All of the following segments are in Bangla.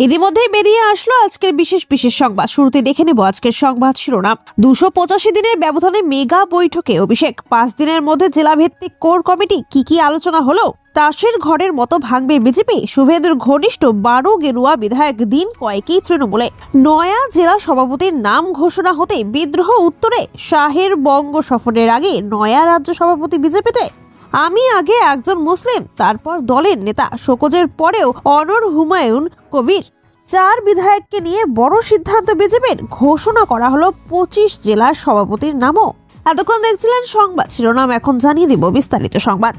ইতিমধ্যেই বেরিয়ে আসলো আজকের বিশেষ সংবাদ। শুরুতে দেখে নেব আজকের সংবাদ শিরোনাম। 285 দিনের ব্যবধানে মেগা বৈঠকে অভিষেক। 5 দিনের মধ্যে জেলা ভিত্তিক কোর কমিটি কি আলোচনা হলো? তাসের ঘরের মতো ভাঙবে বিজেপি। শুভেন্দুর ঘনিষ্ঠ 12 গেরুয়া বিধায়ক দিন কয়েকই তৃণমূলে। নয়া জেলা সভাপতির নাম ঘোষণা হতে বিদ্রোহ উত্তরে। শাহের বঙ্গ সফরের আগে নয়া রাজ্য সভাপতি বিজেপিতে। আমি আগে একজন মুসলিম, তারপর দলের নেতা। শোকজের পরেও অনর হুমায়ুন কবির 4 বিধায়ককে নিয়ে বড় সিদ্ধান্ত বিজেপির। ঘোষণা করা হলো 25 জেলার সভাপতির নামও। এতক্ষণ দেখছিলেন সংবাদ শিরোনাম, এখন জানিয়ে দিব বিস্তারিত সংবাদ।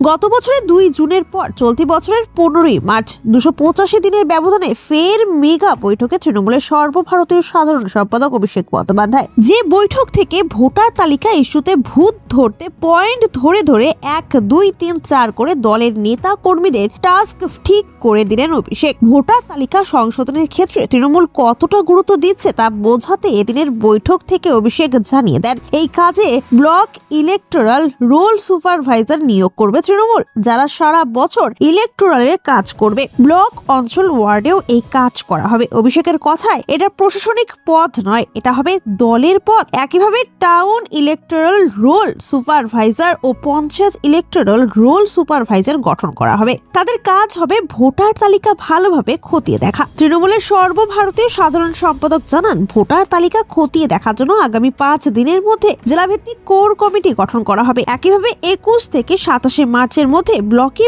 গত বছরের 2 জুনের পর চলতি বছরের 15ই মার্চ 285 দিনের ব্যবধানে ফের মেগা বৈঠকে তৃণমূলের সর্বভারতীয় সাধারণ সম্পাদক অভিষেক বন্দ্যোপাধ্যায়। যে বৈঠক থেকে ভোটার তালিকা ইস্যুতে ভূত ধরতে পয়েন্ট ধরে 1, 2, 3, 4 করে দলের নেতা কর্মীদের টাস্ক ঠিক করে দিলেন অভিষেক। ভোটার তালিকা সংশোধনের ক্ষেত্রে তৃণমূল কতটা গুরুত্ব দিচ্ছে তা বোঝাতে এদিনের বৈঠক থেকে অভিষেক জানিয়ে দেন, এই কাজে ব্লক ইলেকটোরাল রোল সুপারভাইজার নিয়োগ করবে তৃণমূল, যারা সারা বছর ইলেকটোরালের কাজ করবে। ব্লক অঞ্চল ওয়ার্ডেও এই কাজ করা হবে। অভিষেকের কথায় এটা প্রশাসনিক পদ নয়, এটা হবে দলের পদ। একইভাবে টাউন ইলেকটোরাল রোল সুপারভাইজার ও পঞ্চায়েত ইলেকটোরাল রোল সুপারভাইজার গঠন করা হবে। তাদের কাজ হবে ভোটার তালিকা ভালোভাবে খতিয়ে দেখা। তৃণমূলের সর্বভারতীয় সাধারণ সম্পাদক জানান, ভোটার তালিকা খতিয়ে দেখার জন্য আগামী 5 দিনের মধ্যে জেলাভিত্তিক কোর কমিটি গঠন করা হবে। একইভাবে 21 থেকে 27 মার্চের মধ্যে ব্লকে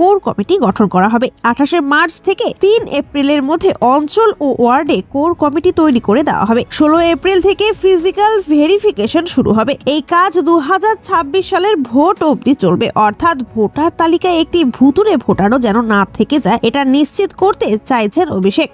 কোর কমিটি গঠন করা হবে। 28 মার্চ থেকে 3 এপ্রিলের মধ্যে অঞ্চল ও ওয়ার্ডে কোর কমিটি তৈরি করে দেওয়া হবে। 16 এপ্রিল থেকে ফিজিক্যাল ভেরিফিকেশন শুরু হবে। এই কাজ 2026 সালের ভোট অবধি চলবে। অর্থাৎ ভোটার তালিকায় একটি ভুতুরে ভোটারও যেন না থেকে যায়, এটা নিশ্চিত করতে চাইছেন অভিষেক।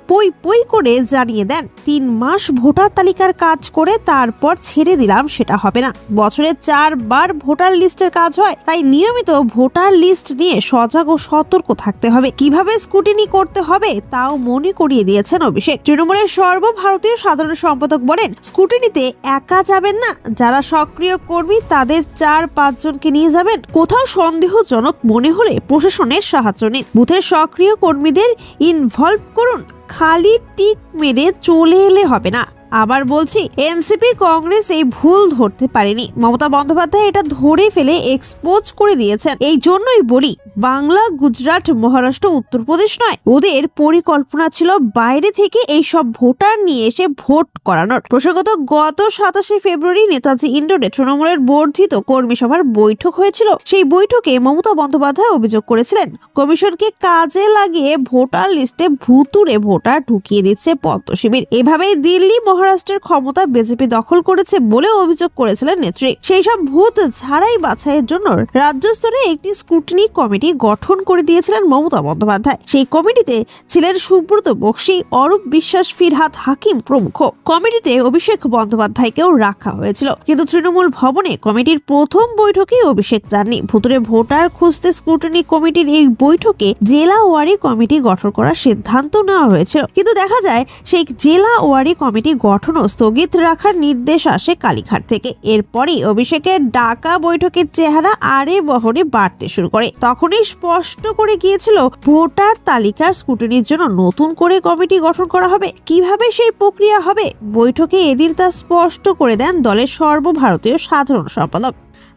পই করে জানিয়ে দেন, 3 মাস ভোটার তালিকার কাজ করে তারপর ছেড়ে দিলাম, সেটা হবে না। বছরে 4 বার ভোটার লিস্টের কাজ হয়, তাই নিয়মিত ভোটার লিস্ট নিয়ে সজাগ ও সতর্ক থাকতে হবে। কিভাবে স্ক্রুটিনি করতে হবে তাও মনে করিয়ে দিয়েছেন অভিষেক। তৃণমূলের সর্বভারতীয় সাধারণ সম্পাদক বলেন, স্ক্রুটিনিতে একা যাবেন না, যারা সক্রিয় কর্মী তাদের 4-5 জনকে নিয়ে যাবেন। কোথাও সন্দেহজনক মনে হলে প্রশাসনের সাহায্য নিন। বুথের সক্রিয় কর্মীদের ইনভলভ করুন, খালি টিক মেরে চলে এলে হবে না। আবার বলছি, এনসিপি কংগ্রেস এই ভুল ধরতে পারেনি। মমতা বন্দ্যোপাধ্যায় এটা ধরে ফেলে এক্সপোজ করে দিয়েছেন। এই জন্যই বলি, বাংলা, গুজরাট, মহারাষ্ট্র, উত্তরপ্রদেশ নয়, ওদের পরিকল্পনা ছিল বাইরে থেকে এই সব ভোটার নিয়ে এসে ভোট করানোর। প্রসঙ্গত, গত 27 ফেব্রুয়ারি নেতাজি ইন্ডোরে তৃণমূলের বর্ধিত কর্মী সভার বৈঠক হয়েছিল। সেই বৈঠকে মমতা বন্দ্যোপাধ্যায় অভিযোগ করেছিলেন, কমিশনকে কাজে লাগিয়ে ভোটার লিস্টে ভুতুরে ভোটার ঢুকিয়ে দিচ্ছে পদ্ম শিবির। এভাবেই দিল্লি, মহারাষ্ট্রের ক্ষমতা বিজেপি দখল করেছে বলে অভিযোগ করেছিলেন নেত্রী। সেই সব ভূত ঝাড়াই বাছাইয়ের জন্য রাজ্য স্তরে একটি স্ক্রুটিনি কমিটি গঠন করে দিয়েছিলেন মমতা বন্দ্যোপাধ্যায়। সেই কমিটিতে ছিলেন সুব্রত বক্সী, অরূপ বিশ্বাস, ফিরহাদ হাকিম প্রমুখ। কমিটিতে অভিষেক বন্দ্যোপাধ্যায়কেও রাখা হয়েছিল, কিন্তু তৃণমূল ভবনে কমিটির প্রথম বৈঠকে অভিষেক যাননি। ভুতুরে ভোটার খুঁজতে স্ক্রুটিনি কমিটির এই বৈঠকে জেলা ওয়ারি কমিটি গঠন করার সিদ্ধান্ত নেওয়া হয়েছিল, কিন্তু দেখা যায় সেই জেলা ওয়ারি কমিটি গঠনও স্থগিত রাখার নির্দেশ আসে কালীঘাট থেকে। এরপরই অভিষেকের ডাকা বৈঠকের চেহারা আরে বহরে বাড়তে শুরু করে। তখনই স্পষ্ট করে গিয়েছিল, ভোটার তালিকার স্ক্রুটিনির জন্য নতুন করে কমিটি গঠন করা হবে। কিভাবে সেই প্রক্রিয়া হবে, বৈঠকে এদিন তা স্পষ্ট করে দেন দলের সর্বভারতীয় সাধারণ সম্পাদক।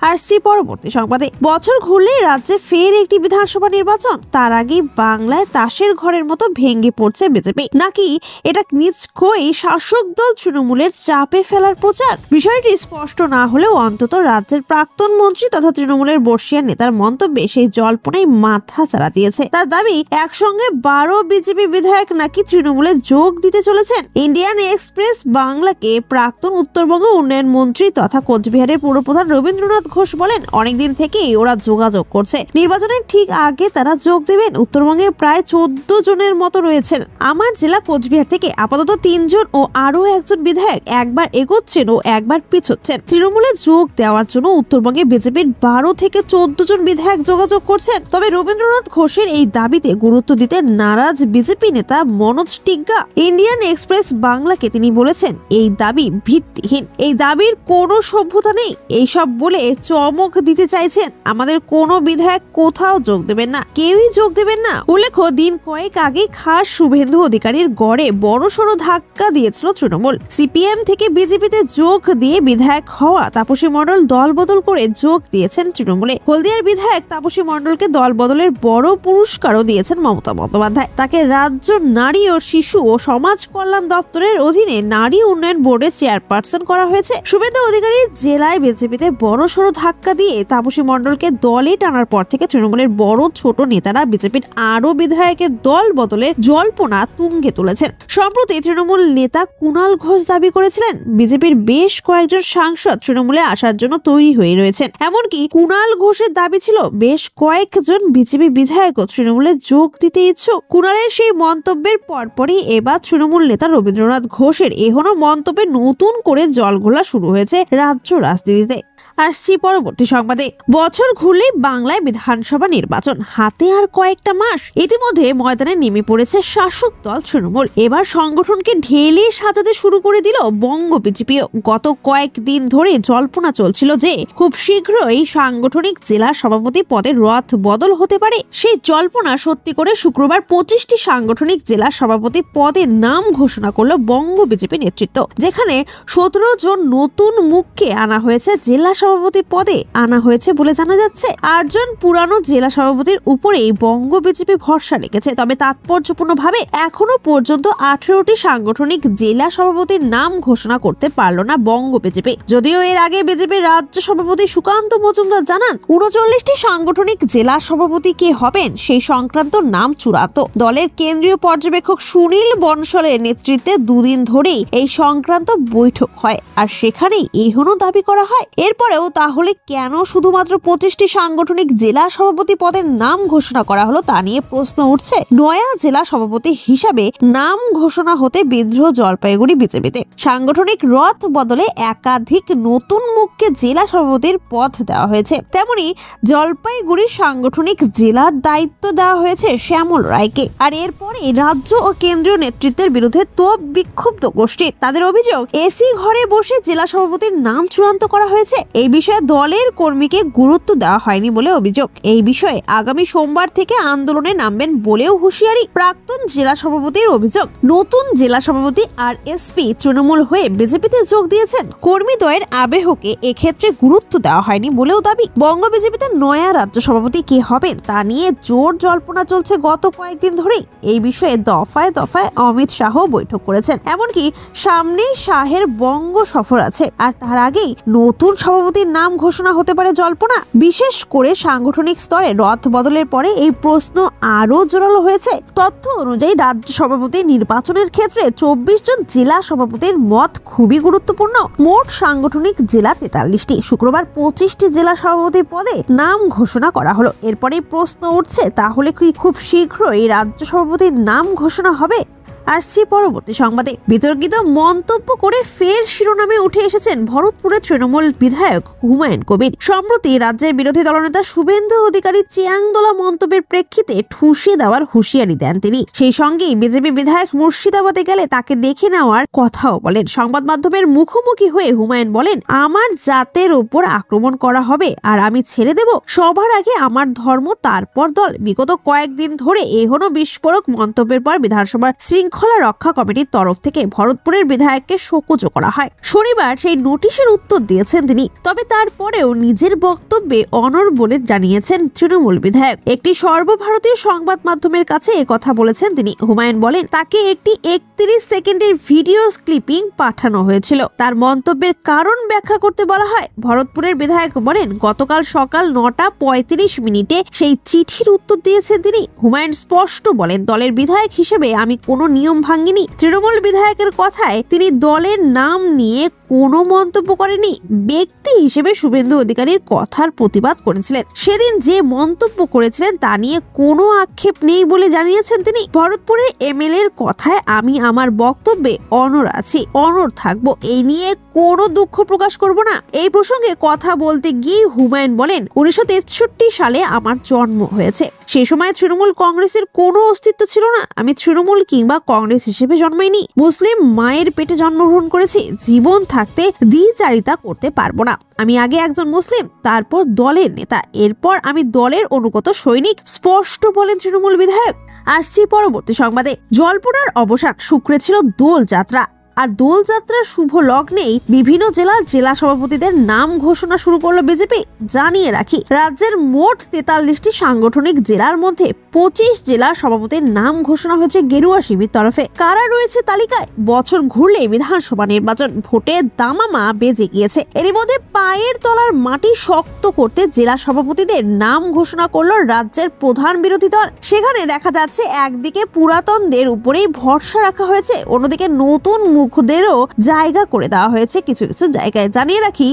আসছি পরবর্তী সংবাদে। বছর ঘুরলেই রাজ্যে ফের একটি বিধানসভা নির্বাচন। তার আগেই বাংলায় তাসের ঘরের মতো ভেঙে পড়ছে বিজেপি, নাকি এটা নিছকই শাসক দল তৃণমূলের চাপে ফেলার প্রচার? বিষয়টি স্পষ্ট না হলেও অন্তত রাজ্যের প্রাক্তন মন্ত্রী তথা তৃণমূলের বর্ষিয়ান নেতার মন্তব্যে সেই জল্পনায় মাথা চাড়া দিয়েছে। তার দাবি, একসঙ্গে 12 বিজেপি বিধায়ক নাকি তৃণমূলে যোগ দিতে চলেছেন। ইন্ডিয়ান এক্সপ্রেস বাংলাকে প্রাক্তন উত্তরবঙ্গ উন্নয়ন মন্ত্রী তথা কোচবিহারের পুরপ্রধান রবীন্দ্রনাথ ঘোষ বলেন, অনেকদিন থেকেই ওরা যোগাযোগ করছে। নির্বাচনের ঠিক আগে তারা যোগ দেবেন। উত্তরবঙ্গে প্রায় 14 জনের মতো রয়েছেন। আমার জেলা কোচবিহার থেকে আপাতত 3 জন ও আরো একজন বিধায়ক একবার এগোচ্ছেন ও একবার পিছোচ্ছেন। তৃণমূলে যোগ দেওয়ার জন্য উত্তরবঙ্গে বিজেপির 12 থেকে 14 জন বিধায়ক যোগাযোগ করছেন। তবে রবীন্দ্রনাথ ঘোষের এই দাবিতে গুরুত্ব দিতে নারাজ বিজেপি নেতা মনোজ টিগ্গা। ইন্ডিয়ান এক্সপ্রেস বাংলাকে তিনি বলেছেন, এই দাবি ভিত্তিহীন, এই দাবির কোনো সভ্যতা নেই। এইসব বলে চমক দিতে চাইছেন, আমাদের কোনো বিধায়ক কোথাও যোগ দেবেন না, কেউই যোগ দেবেন না। উল্লেখ্য, দিন কয়েক আগে খাস শুভেন্দু অধিকারীর গড়ে বড়সড় ধাক্কা দিয়েছিল তৃণমূল। সিপিএম থেকে বিজেপিতে যোগ দিয়ে বিধায়ক হওয়া তাপসী মণ্ডল দল বদল করে যোগ দিয়েছেন তৃণমূলে। হলদিয়ার বিধায়ক তাপসী মণ্ডলকে দল বদলের বড় পুরস্কারও দিয়েছেন মমতা বন্দ্যোপাধ্যায়। তাকে রাজ্য নারী ও শিশু ও সমাজ কল্যাণ দপ্তরের অধীনে নারী উন্নয়ন বোর্ডের চেয়ারপারসন করা হয়েছে। শুভেন্দু অধিকারী জেলায় বিজেপিতে বড়সড় ধাক্কা দিয়ে তাপসী মণ্ডলকে দলে টানার পর থেকে তৃণমূলের বড় ছোট নেতারা বিজেপির আরো বিধায়কের দল বদলের জল্পনা তুঙ্গে তুলেছেন। সম্প্রতি তৃণমূল নেতা কুণাল ঘোষ দাবি করেছিলেন, বিজেপির বেশ কয়েকজন সাংসদ তৃণমূলে আসার জন্য তৈরি হয়ে রয়েছেন। এমনকি কুণাল ঘোষের দাবি ছিল, বেশ কয়েকজন বিজেপি বিধায়কও তৃণমূলে যোগ দিতে ইচ্ছুক। কুণালের সেই মন্তব্যের পরপরই এবার তৃণমূল নেতা রবীন্দ্রনাথ ঘোষের এখনো মন্তব্যে নতুন করে জলঘোলা শুরু হয়েছে রাজ্য রাজনীতিতে। আসছি পরবর্তী সংবাদে। বছর ঘুরলেই বাংলায় বিধানসভা নির্বাচন, হাতে আর কয়েকটা মাস। ইতিমধ্যে ময়দানে নেমে পড়েছে শাসক দল তৃণমূল। এবার সংগঠনকে ঢেলে সাজাতে শুরু করে দিল বঙ্গ বিজেপিও। গত কয়েকদিন ধরে জল্পনা চলছিল যে খুব শীঘ্রই সাংগঠনিক জেলা সভাপতি পদের রথ বদল হতে পারে। সেই জল্পনা সত্যি করে শুক্রবার 25টি সাংগঠনিক জেলা সভাপতি পদের নাম ঘোষণা করলো বঙ্গ বিজেপি নেতৃত্ব, যেখানে 17 জন নতুন মুখকে আনা হয়েছে জেলা সভাপতি পদে আনা হয়েছে বলে জানা যাচ্ছে। 8 জন পুরানো জেলা সভাপতির উপরেই বঙ্গ বিজেপি ভরসা রেখেছে। তবে তাৎপর্যপূর্ণভাবে এখনো পর্যন্ত 18টি সাংগঠনিক জেলা সভাপতির নাম ঘোষণা করতে পারল না বঙ্গ বিজেপি। যদিও এর আগে বিজেপির রাজ্য সভাপতি সুকান্ত মজুমদার জানান, 39টি সাংগঠনিক জেলা সভাপতি কে হবেন সেই সংক্রান্ত নাম চূড়ান্ত। দলের কেন্দ্রীয় পর্যবেক্ষক সুনীল বনসলের নেতৃত্বে দুদিন ধরেই এই সংক্রান্ত বৈঠক হয়, আর সেখানেই এখনো দাবি করা হয়। এরপরেও তাহলে কেন শুধুমাত্র 25টি সাংগঠনিক জেলা সভাপতি পদের নাম ঘোষণা করা হলো তা নিয়ে প্রশ্ন উঠছে। নয়া জেলা সভাপতি হিসাবে নাম ঘোষণা হতে বিদ্রোহ জলপাইগুড়ি বিজেপিতে। সাংগঠনিক রথ বদলে একাধিক নতুন মুখকে জেলা সভাপতির পদ দেওয়া হয়েছে। তেমনি জলপাইগুড়ি সাংগঠনিক জেলার দায়িত্ব দেওয়া হয়েছে শ্যামল রায়কে। আর এরপরে রাজ্য ও কেন্দ্রীয় নেতৃত্বের বিরুদ্ধে তোপ বিক্ষুব্ধ গোষ্ঠী। তাদের অভিযোগ, এসি ঘরে বসে জেলা সভাপতির নাম চূড়ান্ত করা হয়েছে। এই বিষয়ে দলের কর্মীকে গুরুত্ব দেওয়া হয়নি বলে অভিযোগ। এই বিষয়ে আগামী সোমবার থেকে আন্দোলনে নামবেন বলেও হুঁশিয়ারি। প্রাক্তন জেলা সভাপতির অভিযোগ, নতুন জেলা সভাপতি আর এসপি তৃণমূল হয়ে বিজেপিতে যোগ দিয়েছেন। কর্মীদ্বয়ের আবেহকে এক্ষেত্রে গুরুত্ব দেওয়া হয়নি বলেও দাবি। বঙ্গ বিজেপিতে নয়া রাজ্য সভাপতি কে হবেন তা নিয়ে জোর জল্পনা চলছে গত কয়েকদিন ধরেই। এই বিষয়ে দফায় দফায় অমিত শাহ বৈঠক করেছেন। এমনকি সামনেই শাহের বঙ্গ সফর আছে, আর তার আগেই নতুন সভাপতির নাম ঘোষণা হতে পারে জল্পনা। বিশেষ করে সাংগঠনিক স্তরে রথ বদলের পরে এই প্রশ্ন আরো জোরালো হয়েছে। তথ্য অনুযায়ী রাজ্য সভাপতি নির্বাচনের ক্ষেত্রে 24 জন জেলা সভাপতির মত খুবই গুরুত্বপূর্ণ। মোট সাংগঠনিক জেলা 43টি। শুক্রবার 25টি জেলা সভাপতি পদে নাম ঘোষণা করা হলো। এরপরে প্রশ্ন উঠছে, তাহলে কি খুব শীঘ্রই রাজ্য সভাপতির নাম ঘোষণা হবে? আসছি পরবর্তী সংবাদে। বিতর্কিত মন্তব্য করে ফের শিরোনামে উঠে এসেছেন ভরতপুরের তৃণমূল বিধায়ক হুমায়ুন কবির। সম্প্রতি রাজ্যের বিরোধী দলনেতা শুভেন্দু অধিকারী চিয়াংদোলা মন্তব্যের প্রেক্ষিতে ঠুসে দেওয়ার হুঁশিয়ারি দেন তিনি। সেই সঙ্গেই বিজেপি বিধায়ক মুর্শিদাবাদে গেলে তাকে দেখে নেওয়ার কথাও বলেন। সংবাদ মাধ্যমের মুখোমুখি হয়ে হুমায়ুন বলেন, আমার জাতের উপর আক্রমণ করা হবে আর আমি ছেড়ে দেব? সবার আগে আমার ধর্ম, তারপর দল। বিগত কয়েকদিন ধরে এখনো বিস্ফোরক মন্তব্যের পর বিধানসভার শৃঙ্খলা রক্ষা কমিটির তরফ থেকে ভরতপুরের বিধায়ককে শোকজ করা হয়। শনিবার সেই নোটিশের উত্তর দিয়েছেন তিনি। তবে তারপরেও নিজের বক্তব্যে অনড় বলে জানিয়েছেন তৃণমূল বিধায়ক। একটি সর্বভারতীয় সংবাদ মাধ্যমের কাছে কথা বলেছেন তিনি। হুমায়ুন বলেন, তাকে একটি 31 সেকেন্ডের ভিডিও ক্লিপিং পাঠানো হয়েছিল। তার মন্তব্যের কারণ ব্যাখ্যা করতে বলা হয়। ভরতপুরের বিধায়ক বলেন, গতকাল সকাল 9:35 সেই চিঠির উত্তর দিয়েছেন তিনি। হুমায়ুন স্পষ্ট বলেন, দলের বিধায়ক হিসেবে আমি কোনো নিয়ম ভাঙিনি। তৃণমূল বিধায়কের কথায় তিনি দলের নাম নিয়ে কোনো মন্তব্য করেনি। ব্যক্তি হিসেবে শুভেন্দু অধিকারীর কথার প্রতিবাদ করেছিলেন। সেদিন যে মন্তব্য করেছিলেন তা নিয়ে কোনো আক্ষেপ নেই বলে জানিয়েছেন তিনি। ভরতপুরের এমএলএর কথায় আমি আমার বক্তব্যে অনড় আছি, অনড় থাকবো। এই নিয়ে কোনো দুঃখ প্রকাশ করব না। এই প্রসঙ্গে কথা বলতে গিয়ে হুমায়ুন বলেন, 1963 সালে আমার জন্ম হয়েছে। সেই সময় তৃণমূল কংগ্রেসের কোনো অস্তিত্ব ছিল না। আমি তৃণমূল কিংবা কংগ্রেস হিসেবে জন্মাইনি। মুসলিম মায়ের পেটে জন্মগ্রহণ করেছি। জীবন থাকতে দ্বিচারিতা করতে পারবো না। আমি আগে একজন মুসলিম, তারপর দলের নেতা, এরপর আমি দলের অনুগত সৈনিক, স্পষ্ট বলেন তৃণমূল বিধায়ক। আসছি পরবর্তী সংবাদে। জল্পনার অবসান। শুক্রে ছিল দোল যাত্রা, আর দোলযাত্রার শুভ লগ্নেই বিভিন্ন জেলা সভাপতিদের নাম ঘোষণা শুরু করলো বিজেপি। জানিয়ে রাখি, রাজ্যের মোট 43টি সাংগঠনিক জেলার মধ্যে 25 জেলার সভাপতির নাম ঘোষণা হয়েছে গেরুয়া শিবির তরফে। কারা রয়েছে তালিকায়? বছর ঘুরলে বিধানসভা নির্বাচন, ভোটের দামামা বেজে গিয়েছে। এরই মধ্যে পায়ের তলার মাটি শক্ত করতে জেলা সভাপতিদের নাম ঘোষণা করলো রাজ্যের প্রধান বিরোধী দল। সেখানে দেখা যাচ্ছে একদিকে পুরাতনদের উপরেই ভরসা রাখা হয়েছে, অন্যদিকে নতুন মুখদেরও জায়গা করে দেওয়া হয়েছে কিছু কিছু জায়গায়। জানিয়ে রাখি,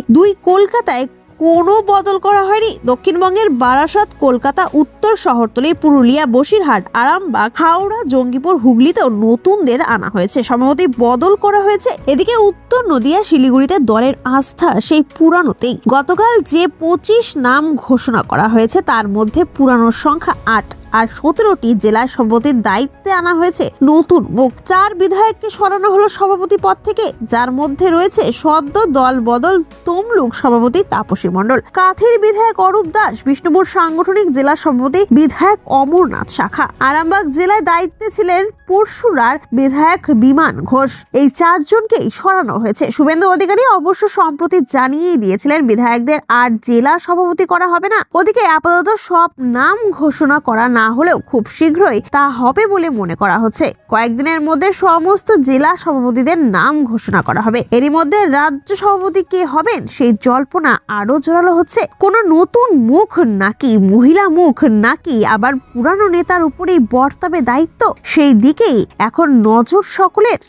কলকাতায় কোনো বদল করা হয়নি। দক্ষিণবঙ্গের বারাসত, কলকাতা, উত্তর শহরতলি, পুরুলিয়া, বসিরহাট, আরামবাগ, হাওড়া, জঙ্গিপুর, হুগলিতেও নতুনদের আনা হয়েছে। সভাপতি বদল করা হয়েছে। এদিকে উত্তর নদিয়া, শিলিগুড়িতে দলের আস্থা সেই পুরানোতেই। গতকাল যে 25 নাম ঘোষণা করা হয়েছে তার মধ্যে পুরানোর সংখ্যা 8, আর 17টি জেলার সভাপতির দায়িত্বে আনা হয়েছে নতুন মুখ। 4 বিধায়ককে সরানো হলো সভাপতি পদ থেকে, যার মধ্যে রয়েছে সদ্য দল বদল তমলুক সভাপতি তাপসী মণ্ডল, কাথির বিধায়ক অরূপ দাস, বিষ্ণুপুর সাংগঠনিক জেলা সভাপতি বিধায়ক অমরনাথ শাখা, আরামবাগ জেলায় দায়িত্বে ছিলেন পরশুরার বিধায়ক বিমান ঘোষ। এই 4 জনকেই সরানো হয়েছে। শুভেন্দু অধিকারী অবশ্য সম্প্রতি জানিয়ে দিয়েছিলেন বিধায়কদের আর জেলা সভাপতি করা হবে না। ওদিকে আপাতত সব নাম ঘোষণা করা না হলেও খুব শীঘ্রই তা হবে বলে মনে করা হচ্ছে। কয়েকদিনের মধ্যে সমস্ত জেলা সভাপতিদের নাম ঘোষণা করা হবে। এরই মধ্যে রাজ্য সভাপতি কে হবেন সেই জল্পনা আরো জোরালো হচ্ছে। কোন নতুন মুখ নাকি মহিলা মুখ, নাকি আবার পুরানো নেতার উপরেই বর্তাবে দায়িত্ব, সেই দিকেই এখন নজর সকলের।